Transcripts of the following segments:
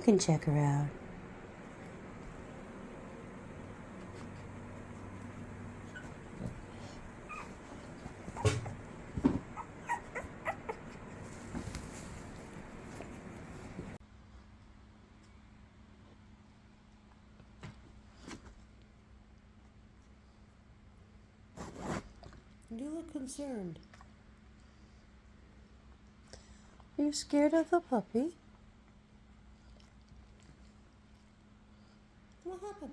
can check her out. You look concerned. Are you scared of the puppy? What happened?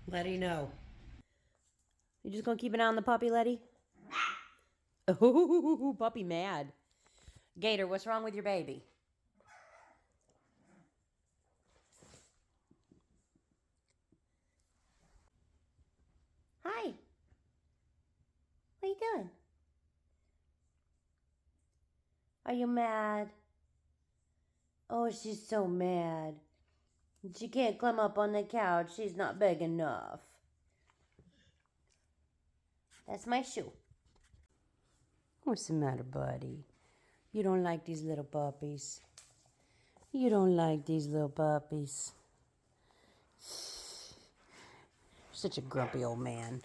Letty, no. You just gonna keep an eye on the puppy, Letty? Oh, puppy mad. Gator, what's wrong with your baby? Hi. What are you doing? Are you mad? Oh, she's so mad. She can't climb up on the couch. She's not big enough. That's my shoe. What's the matter, buddy? You don't like these little puppies? You don't like these little puppies? Such a grumpy old man.